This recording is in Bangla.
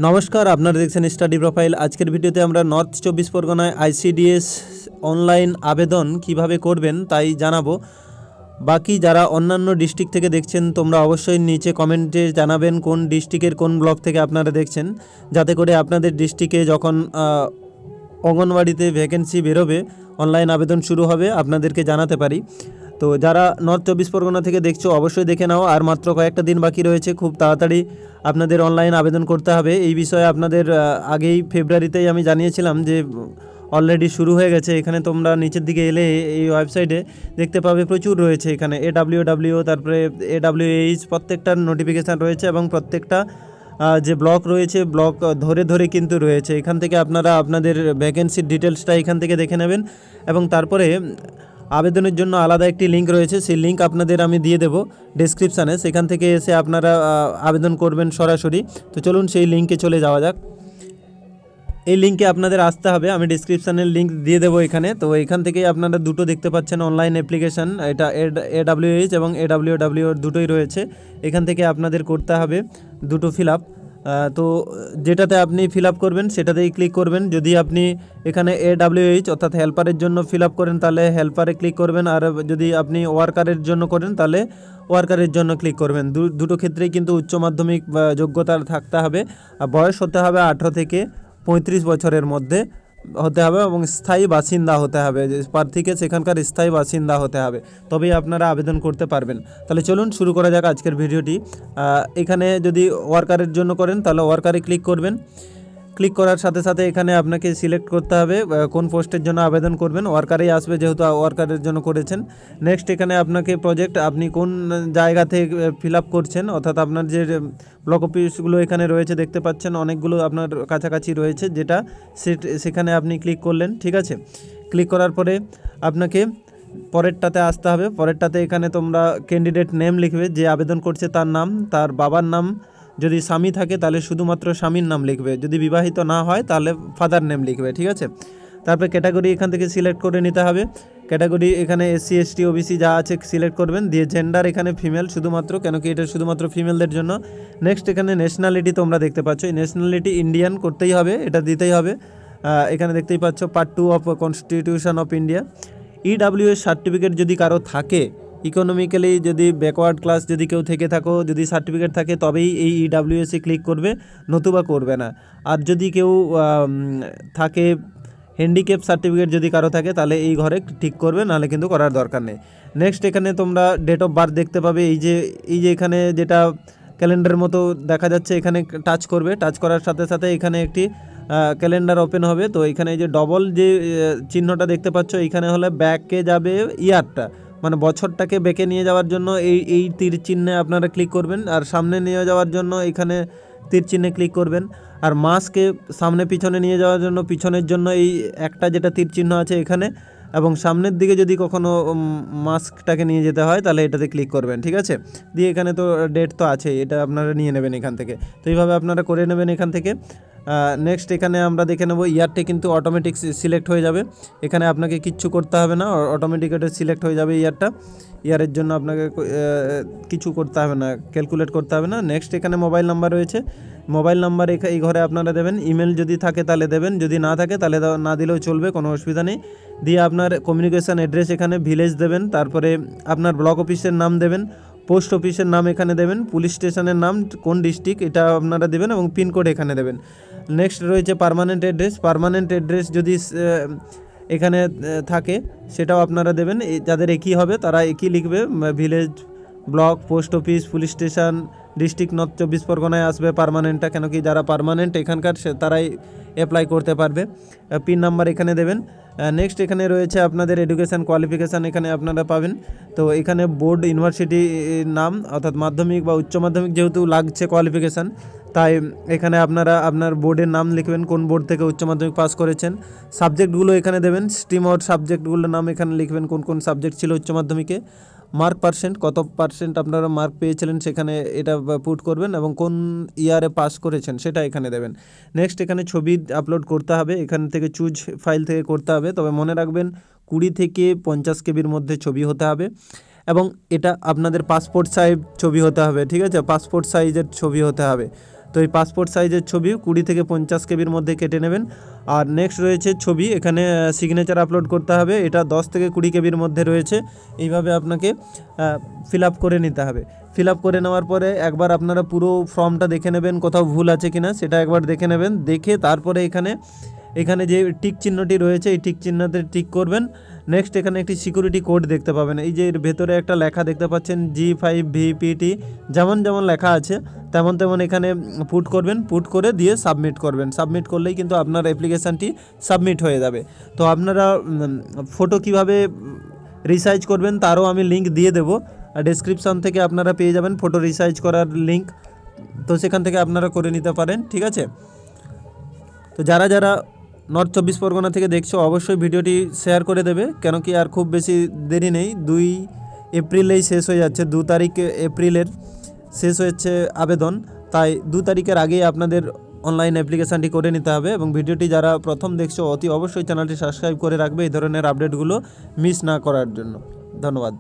নমস্কার, আপনারা দেখছেন স্টাডি প্রোফাইল। আজকের ভিডিওতে আমরা নর্থ 24 পরগনায় আইসিডিএস অনলাইন আবেদন কিভাবে করবেন তাই জানাবো। বাকি যারা অন্যান্য ডিস্ট্রিক্ট থেকে দেখছেন তোমরা অবশ্যই নিচে কমেন্টে জানাবেন কোন ডিস্ট্রিক্টের কোন ব্লক থেকে আপনারা দেখছেন, যাতে করে আপনাদের ডিস্ট্রিক্টে যখন অঙ্গনওয়াড়িতে ভ্যাকেন্সি বেরোবে, অনলাইন আবেদন শুরু হবে, আপনাদেরকে জানাতে পারি। তো যারা নর্থ 24 পরগনা থেকে দেখছো অবশ্যই দেখে নাও, আর মাত্র কয়েকটা দিন বাকি রয়েছে, খুব তাড়াতাড়ি আপনাদের অনলাইন আবেদন করতে হবে। এই বিষয়ে আপনাদের আগেই ফেব্রুয়ারিতেই আমি জানিয়েছিলাম যে অলরেডি শুরু হয়ে গেছে। এখানে তোমরা নিচের দিকে এলে এই ওয়েবসাইটে দেখতে পাবে প্রচুর রয়েছে, এখানে AWW তারপরে AWH প্রত্যেকটার নোটিফিকেশান রয়েছে এবং প্রত্যেকটা যে ব্লক রয়েছে ব্লক ধরে ধরে কিন্তু রয়েছে। এখান থেকে আপনারা আপনাদের ভ্যাকেন্সির ডিটেলসটা এখান থেকে দেখে নেবেন এবং তারপরে আবেদনের জন্য আলাদা একটি লিঙ্ক রয়েছে, সেই লিঙ্ক আপনাদের আমি দিয়ে দেবো ডেসক্রিপশানে, সেখান থেকে এসে আপনারা আবেদন করবেন সরাসরি। তো চলুন সেই লিঙ্কে চলে যাওয়া যাক। এই লিঙ্কে আপনাদের আসতে হবে, আমি ডেসক্রিপশানের লিঙ্ক দিয়ে দেবো এখানে। তো এখান থেকেই আপনারা দুটো দেখতে পাচ্ছেন অনলাইন অ্যাপ্লিকেশান, এটা AWH এবং AWW দুটোই রয়েছে। এখান থেকে আপনাদের করতে হবে দুটো ফিল আপ। তো যেটাতে আপনি ফিল আপ করবেন সেটাতেই ক্লিক করবেন। যদি আপনি এখানে AWH অর্থাৎ হেল্পারের জন্য ফিল আপ করেন তাহলে হেল্পারে ক্লিক করবেন, আর যদি আপনি ওয়ার্কারের জন্য করেন তাহলে ওয়ার্কারের জন্য ক্লিক করবেন। দুটো ক্ষেত্রেই কিন্তু উচ্চ মাধ্যমিক যোগ্যতা থাকতে হবে, আর বয়স হতে হবে 18 থেকে 35 বছরের মধ্যে হতে হবে এবং স্থায়ী বাসিন্দা হতে হবে, যে প্রার্থীকে সেখানকার স্থায়ী বাসিন্দা হতে হবে, তবেই আপনারা আবেদন করতে পারবেন। তাহলে চলুন শুরু করা যাক আজকের ভিডিওটি। এখানে যদি ওয়ার্কারের জন্য করেন তাহলে ওয়ার্কারে ক্লিক করবেন। ক্লিক করার সাথে সাথে এখানে আপনাকে সিলেক্ট করতে হবে কোন পোস্টের জন্য আবেদন করবেন, ওয়ার্কারেই আসবে যেহেতু ওয়ার্কারের জন্য করেছেন। নেক্সট এখানে আপনাকে প্রজেক্ট আপনি কোন জায়গা থেকে ফিল আপ করছেন, অর্থাৎ আপনার যে ব্লক অফিসগুলো এখানে রয়েছে দেখতে পাচ্ছেন অনেকগুলো আপনার কাছাকাছি রয়েছে, যেটা সেখানে আপনি ক্লিক করলেন। ঠিক আছে, ক্লিক করার পরে আপনাকে পরেরটাতে আসতে হবে। পরেরটাতে এখানে তোমরা ক্যান্ডিডেট নেম লিখবে, যে আবেদন করছে তার নাম, তার বাবার নাম, যদি স্বামী থাকে তাহলে শুধুমাত্র স্বামীর নাম লিখবে, যদি বিবাহিত না হয় তাহলে ফাদার নেম লিখবে। ঠিক আছে, তারপরে ক্যাটাগরি এখান থেকে সিলেক্ট করে নিতে হবে। ক্যাটাগরি এখানে SC ST OBC যা আছে সিলেক্ট করবেন, দিয়ে জেন্ডার এখানে ফিমেল শুধুমাত্র, কেন কি এটা শুধুমাত্র ফিমেলদের জন্য। নেক্সট এখানে ন্যাশনালিটি তোমরা দেখতে পাচ্ছ, এই ন্যাশনালিটি ইন্ডিয়ান করতেই হবে, এটা দিতেই হবে। এখানে দেখতেই পাচ্ছ part 2 of constitution of India. EWS certificate যদি কারো থাকে, ইকোনমিক্যালি যদি ব্যাকওয়ার্ড ক্লাস যদি কেউ থেকে থাকো, যদি সার্টিফিকেট থাকে তবেই এই EWS এ ক্লিক করবে, নতুবা করবে না। আর যদি কেউ থাকে হ্যান্ডিক্যাপ সার্টিফিকেট যদি কারো থাকে তাহলে এই ঘরে ঠিক করবে, নাহলে কিন্তু করার দরকার নেই। নেক্সট এখানে তোমরা ডেট অফ বার্থ দেখতে পাবে, এই যে এখানে যেটা ক্যালেন্ডার মতো দেখা যাচ্ছে, এখানে টাচ করবে। টাচ করার সাথে সাথে এখানে একটি ক্যালেন্ডার ওপেন হবে। তো এখানে এই যে ডবল যে চিহ্নটা দেখতে পাচ্ছ, এইখানে হলে ব্যাকে যাবে ইয়ারটা, মানে বছরটাকে বেঁকে নিয়ে যাওয়ার জন্য এই তীর চিহ্নে আপনারা ক্লিক করবেন, আর সামনে নিয়ে যাওয়ার জন্য এখানে তীর চিহ্নে ক্লিক করবেন, আর মাসকে সামনে পিছনে নিয়ে যাওয়ার জন্য পিছনের জন্য এই একটা যেটা তীর চিহ্ন আছে এখানে, এবং সামনের দিকে যদি কখনো মাস্কটাকে নিয়ে যেতে হয় তাহলে এটাতে ক্লিক করবেন। ঠিক আছে, দিয়ে এখানে তো ডেট তো আছে, এটা আপনারা নিয়ে নেবেন এখান থেকে। তো এইভাবে আপনারা করে নেবেন এখান থেকে। নেক্সট এখানে আমরা দেখে নেব ইয়ারটি কিন্তু অটোমেটিক সিলেক্ট হয়ে যাবে, এখানে আপনাকে কিচ্ছু করতে হবে না, অটোমেটিক এটা সিলেক্ট হয়ে যাবে ইয়ারটা। ইয়ারের জন্য আপনাকে কিছু করতে হবে না, ক্যালকুলেট করতে হবে না। নেক্সট এখানে মোবাইল নাম্বার রয়েছে, মোবাইল নাম্বার এই ঘরে আপনারা দেবেন। ইমেল যদি থাকে তাহলে দেবেন, যদি না থাকে তাহলে না দিলেও চলবে, কোনো অসুবিধা নেই। দিয়ে আপনার কমিউনিকেশান অ্যাড্রেস এখানে ভিলেজ দেবেন, তারপরে আপনার ব্লক অফিসের নাম দেবেন, পোস্ট অফিসের নাম এখানে দেবেন, পুলিশ স্টেশনের নাম, কোন ডিস্ট্রিক্ট এটা আপনারা দেবেন, এবং পিনকোড এখানে দেবেন। নেক্সট রয়েছে পার্মানেন্ট অ্যাড্রেস। পার্মানেন্ট অ্যাড্রেস যদি এখানে থাকে সেটাও আপনারা দেবেন, যাদের একই হবে তারা একই লিখবে, village, block, post office, police station, district north 24 পরগনায় আসবে পার্মানেন্টটা, কেন কি যারা পার্মানেন্ট এখানকার তারাই অ্যাপ্লাই করতে পারবে। পিন নাম্বার এখানে দেবেন। নেক্সট এখানে রয়েছে আপনাদের এডুকেশান কোয়ালিফিকেশান, এখানে আপনারা পাবেন। তো এখানে বোর্ড, ইউনিভার্সিটি নাম, অর্থাৎ মাধ্যমিক বা উচ্চ মাধ্যমিক যেহেতু লাগছে কোয়ালিফিকেশান, তাই এখানে আপনারা আপনার বোর্ডের নাম লিখবেন, কোন বোর্ড থেকে উচ্চ মাধ্যমিক পাস করেছেন। সাবজেক্টগুলো এখানে দেবেন, স্ট্রিম আর সাবজেক্টগুলোর নাম এখানে লিখবেন, কোন কোন সাবজেক্ট ছিল উচ্চ মাধ্যমিকে। মার্ক পার্সেন্ট, কত পার্সেন্ট আপনারা মার্ক পেয়েছিলেন সেখানে এটা পুট করবেন, এবং কোন ইয়ারে পাস করেছেন সেটা এখানে দেবেন। নেক্সট এখানে ছবি আপলোড করতে হবে, এখান থেকে চুজ ফাইল থেকে করতে হবে, তবে মনে রাখবেন 20 থেকে 50 কেবির মধ্যে ছবি হতে হবে, এবং এটা আপনাদের পাসপোর্ট সাইজ ছবি হতে হবে। ঠিক আছে, পাসপোর্ট সাইজের ছবি হতে হবে। তো এই পাসপোর্ট সাইজের ছবি 20 থেকে 50 কেবির মধ্যে কেটে নেবেন। আর নেক্সট রয়েছে ছবি, এখানে সিগনেচার আপলোড করতে হবে, এটা 10 থেকে 20 কেবির মধ্যে রয়েছে। এইভাবে আপনাকে ফিল আপ করে নিতে হবে। ফিল আপ করে নেওয়ার পরে একবার আপনারা পুরো ফর্মটা দেখে নেবেন, কোথাও ভুল আছে কিনা সেটা একবার দেখে নেবেন। দেখে তারপরে এখানে যে টিক চিহ্নটি রয়েছে এই টিক চিহ্নতে টিক করবেন। নেক্সট এখানে একটি সিকিউরিটি কোড দেখতে পাবেন, এই যে এর ভেতরে একটা লেখা দেখতে পাচ্ছেন G5VPT, যেমন যেমন লেখা আছে তেমন তেমন এখানে পুট করবেন, পুট করে দিয়ে সাবমিট করবেন। সাবমিট করলেই কিন্তু আপনার অ্যাপ্লিকেশানটি সাবমিট হয়ে যাবে। তো আপনারা ফটো কিভাবে রিসাইজ করবেন তারও আমি লিঙ্ক দিয়ে দেবো, ডেসক্রিপশান থেকে আপনারা পেয়ে যাবেন ফটো রিসাইজ করার লিঙ্ক, তো সেখান থেকে আপনারা করে নিতে পারেন, ঠিক আছে। তো যারা যারা নর্থ 24 পরগনা থেকে দেখছো অবশ্যই ভিডিওটি শেয়ার করে দেবে, কেন কি আর খুব বেশি দেরি নেই, 2 এপ্রিলেই শেষ হয়ে যাচ্ছে, 2 তারিখ এপ্রিলের শেষ হয়েছে আবেদন, তাই 2 তারিখের আগেই আপনাদের অনলাইন অ্যাপ্লিকেশানটি করে নিতে হবে। এবং ভিডিওটি যারা প্রথম দেখছো অতি অবশ্যই চ্যানেলটি সাবস্ক্রাইব করে রাখবে এই ধরনের আপডেটগুলো মিস না করার জন্য। ধন্যবাদ।